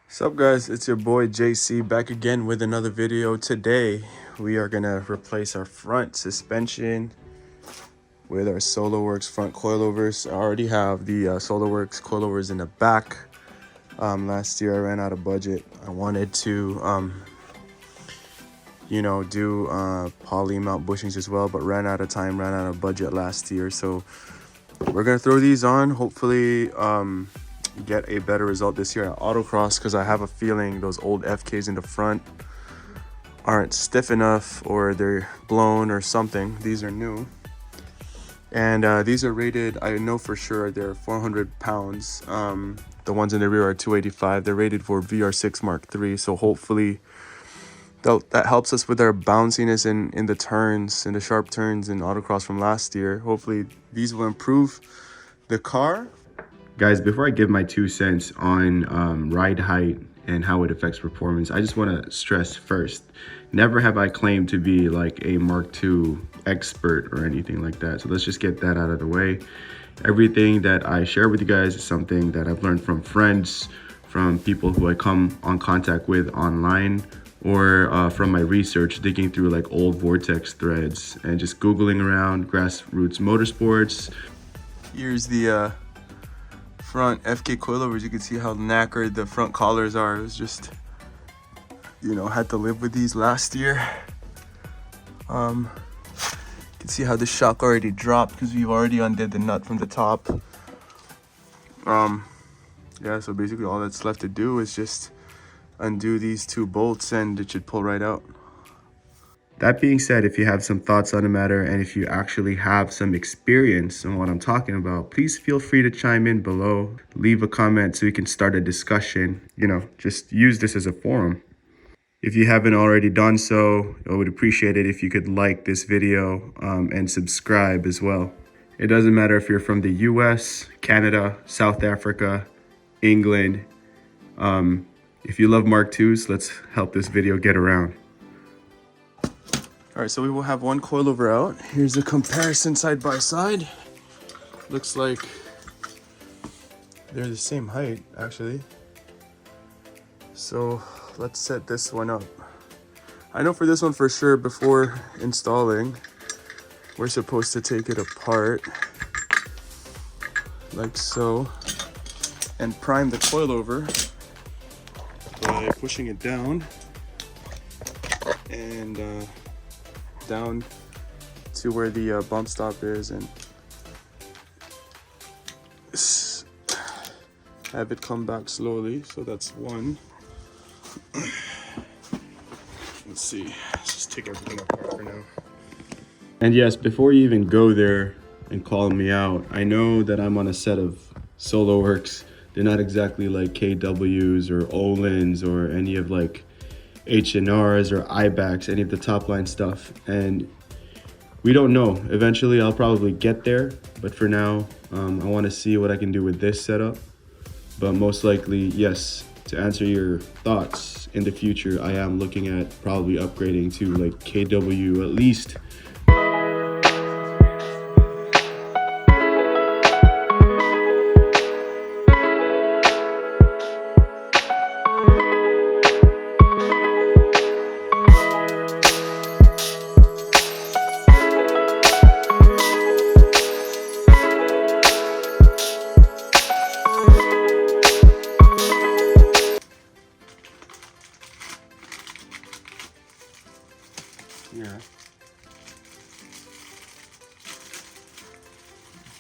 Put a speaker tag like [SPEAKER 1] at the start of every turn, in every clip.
[SPEAKER 1] What's up guys, it's your boy JC back again with another video. Today we are gonna replace our front suspension with our Solo Werks front coilovers. I already have the Solo Werks coilovers in the back. Last year I ran out of budget. I wanted to do poly mount bushings as well, but ran out of time, ran out of budget last year. So we're gonna throw these on, hopefully get a better result this year at autocross, because I have a feeling those old FKs in the front aren't stiff enough, or they're blown or something. These are new, and these are rated, I know for sure they're 400 pounds. The ones in the rear are 285. They're rated for VR6 Mark III, so hopefully that helps us with our bounciness in the turns, in the sharp turns in autocross from last year. Hopefully these will improve the car. Guys, before I give my 2 cents on ride height and how it affects performance, I just want to stress first, never have I claimed to be like a Mark II expert or anything like that. So let's just get that out of the way. Everything that I share with you guys is something that I've learned from friends, from people who I come on contact with online, or from my research, digging through like old Vortex threads and just Googling around grassroots motorsports. Here's the front FK coilovers. You can see how knackered the front collars are. It was just, had to live with these last year. You can see how the shock already dropped because we've already undid the nut from the top. Yeah, so basically all that's left to do is just undo these 2 bolts and it should pull right out. That being said, if you have some thoughts on the matter and if you actually have some experience on what I'm talking about, please feel free to chime in below. Leave a comment so we can start a discussion. Just use this as a forum. If you haven't already done so, I would appreciate it if you could like this video and subscribe as well. It doesn't matter if you're from the US, Canada, South Africa, England. If you love Mark IIs, let's help this video get around. All right, so we will have one coilover out. Here's a comparison side by side. Looks like they're the same height, actually. So let's set this one up. I know for this one for sure, before installing, we're supposed to take it apart like so and prime the coilover by pushing it down and down to where the bump stop is, and have it come back slowly. So that's one. Let's see, let's just take everything apart for now. And yes, before you even go there and call me out, I know that I'm on a set of Solo Werks. They're not exactly like KWs or Olin's or any of like H&Rs or IBACs, any of the top line stuff. And we don't know. Eventually I'll probably get there, but for now, I want to see what I can do with this setup. But most likely, yes, to answer your thoughts, in the future, I am looking at probably upgrading to like KW at least. Here,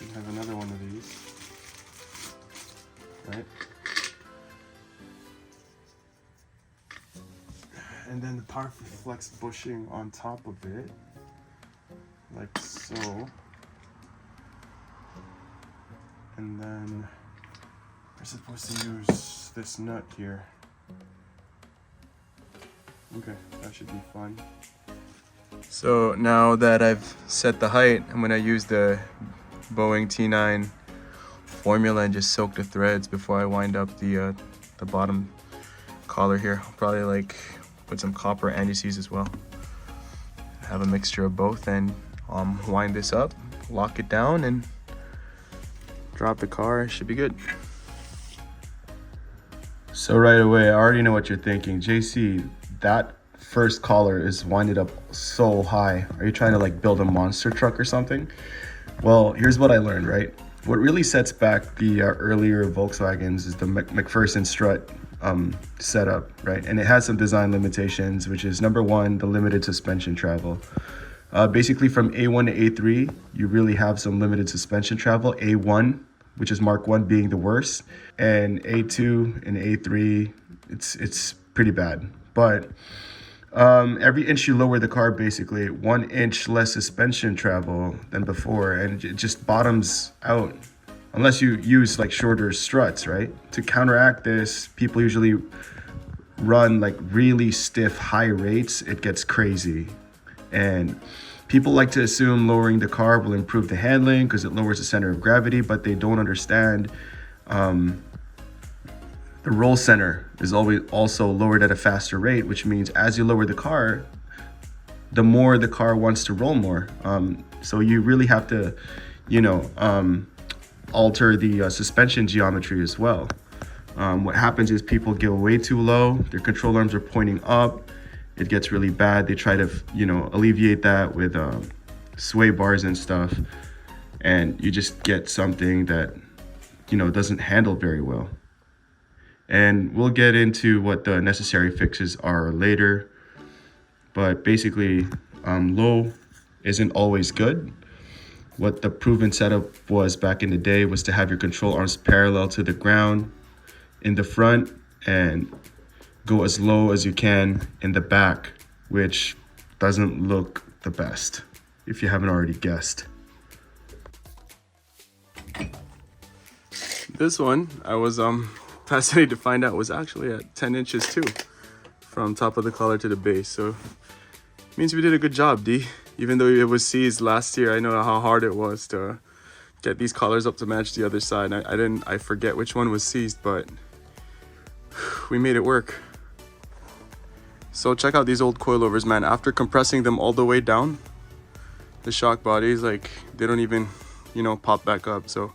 [SPEAKER 1] we have another one of these, right? And then the Powerflex bushing on top of it, like so. And then we're supposed to use this nut here. Okay, that should be fun. So now that I've set the height, I'm gonna use the Boeing T9 formula and just soak the threads before I wind up the bottom collar here. I'll probably like put some copper anti-seize as well. Have a mixture of both, and wind this up, lock it down, and drop the car. It should be good. So right away, I already know what you're thinking. JC, that first collar is winded up so high. Are you trying to like build a monster truck or something? Well, here's what I learned, right? What really sets back the earlier Volkswagens is the Macpherson Strut setup, right? And it has some design limitations, which is number one, the limited suspension travel. Basically from A1 to A3, you really have some limited suspension travel. A1, which is Mark 1 being the worst, and A2 and A3, it's pretty bad. But every inch you lower the car, basically 1 inch less suspension travel than before, and it just bottoms out unless you use like shorter struts, right? To counteract this, people usually run like really stiff high rates. It gets crazy, and people like to assume lowering the car will improve the handling because it lowers the center of gravity, but they don't understand the roll center is always also lowered at a faster rate, which means as you lower the car, the more the car wants to roll more. So you really have to, alter the suspension geometry as well. What happens is people go way too low, their control arms are pointing up, it gets really bad. They try to, alleviate that with sway bars and stuff, and you just get something that, doesn't handle very well. And we'll get into what the necessary fixes are later. But basically, low isn't always good. What the proven setup was back in the day was to have your control arms parallel to the ground in the front and go as low as you can in the back, which doesn't look the best, if you haven't already guessed. This one, I was fascinated to find out was actually at 10 inches too, from top of the collar to the base. So it means we did a good job, D. Even though it was seized last year, I know how hard it was to get these collars up to match the other side. I forget which one was seized, but we made it work. So check out these old coilovers, man. After compressing them all the way down, the shock bodies, like, they don't even, pop back up. So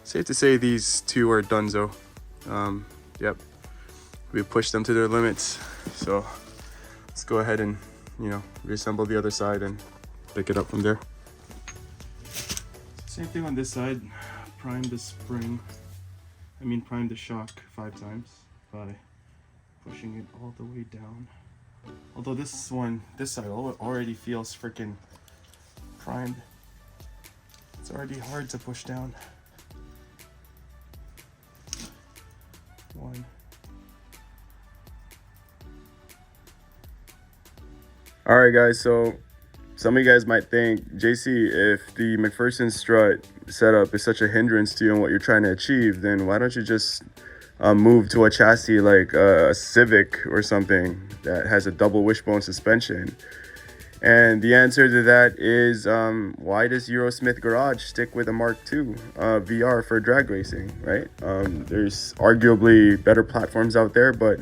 [SPEAKER 1] safe to say these two are donezo. Yep, we pushed them to their limits. So let's go ahead and, reassemble the other side and pick it up from there. Same thing on this side. Prime the shock 5 times by pushing it all the way down. Although this side already feels freaking primed. It's already hard to push down. 1. All right, guys, so some of you guys might think, JC, if the Macpherson Strut setup is such a hindrance to you and what you're trying to achieve, then why don't you just move to a chassis like a Civic or something that has a double wishbone suspension? And the answer to that is, why does Eurosmith Garage stick with a Mark II VR for drag racing, right? There's arguably better platforms out there, but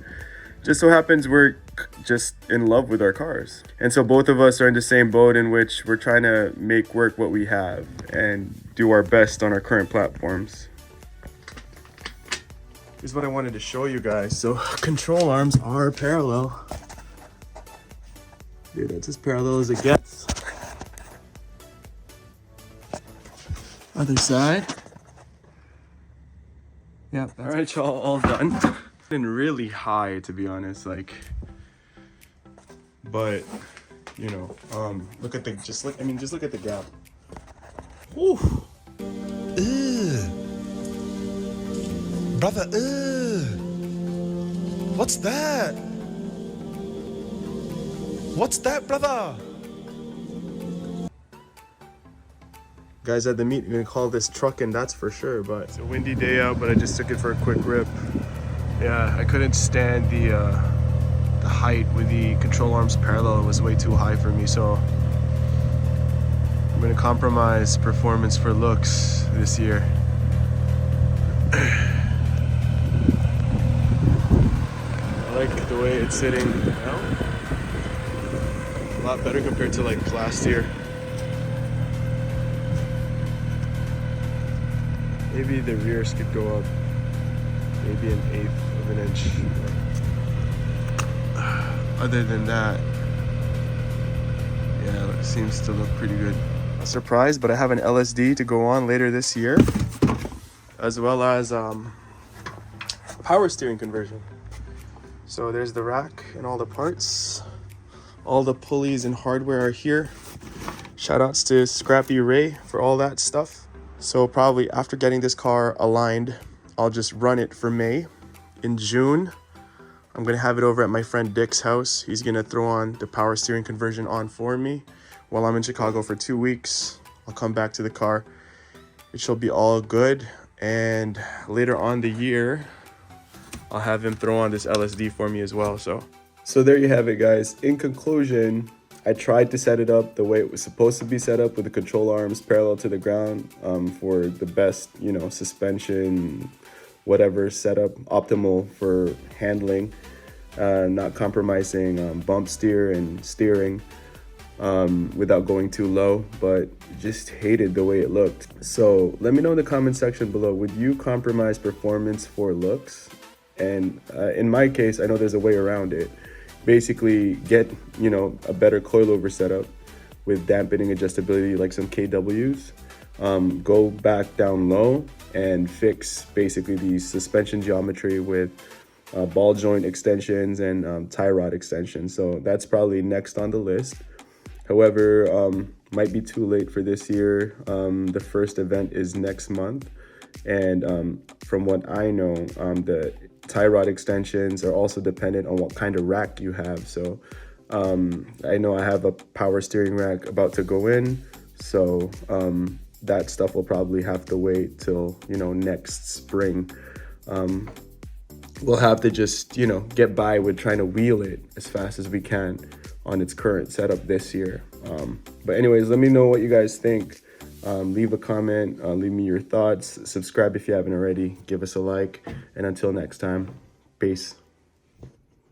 [SPEAKER 1] just so happens we're just in love with our cars. And so both of us are in the same boat, in which we're trying to make work what we have and do our best on our current platforms. Here's what I wanted to show you guys. So control arms are parallel. Dude, that's as parallel as it gets. Other side. Yep. All right, y'all, all done. Been really high, to be honest, like, but look at the just look at the gap. Whew.
[SPEAKER 2] Brother, what's that? What's that, brother?
[SPEAKER 1] Guys at the meet, you're gonna call this trucking, that's for sure. But it's a windy day out, but I just took it for a quick rip. Yeah, I couldn't stand the height with the control arms parallel. It was way too high for me, so I'm gonna compromise performance for looks this year. I like the way it's sitting now. A lot better compared to like last year. Maybe the rears could go up maybe 1/8 of 7-inch. Other than that, yeah, it seems to look pretty good. Surprised, but I have an LSD to go on later this year, as well as power steering conversion. So there's the rack and all the parts. All the pulleys and hardware are here. Shout outs to Scrappy Ray for all that stuff. So probably after getting this car aligned, I'll just run it for May. In June, I'm gonna have it over at my friend Dick's house. He's gonna throw on the power steering conversion on for me while I'm in Chicago for 2 weeks. I'll come back to the car. It shall be all good. And later on the year, I'll have him throw on this LSD for me as well. So there you have it, guys. In conclusion, I tried to set it up the way it was supposed to be set up with the control arms parallel to the ground for the best, you know, suspension, whatever setup, optimal for handling, not compromising bump steer and steering without going too low, but just hated the way it looked. So let me know in the comment section below, would you compromise performance for looks? And in my case, I know there's a way around it. Basically get, you know, a better coilover setup with dampening adjustability like some KWs. Go back down low and fix basically the suspension geometry with ball joint extensions and tie rod extensions. So that's probably next on the list. However, might be too late for this year. The first event is next month. And from what I know, the tie rod extensions are also dependent on what kind of rack you have. So I know I have a power steering rack about to go in. So that stuff will probably have to wait till, you know, next spring. We'll have to just, you know, get by with trying to wheel it as fast as we can on its current setup this year. But anyways, let me know what you guys think. Leave a comment, leave me your thoughts, subscribe if you haven't already, give us a like, and until next time, peace.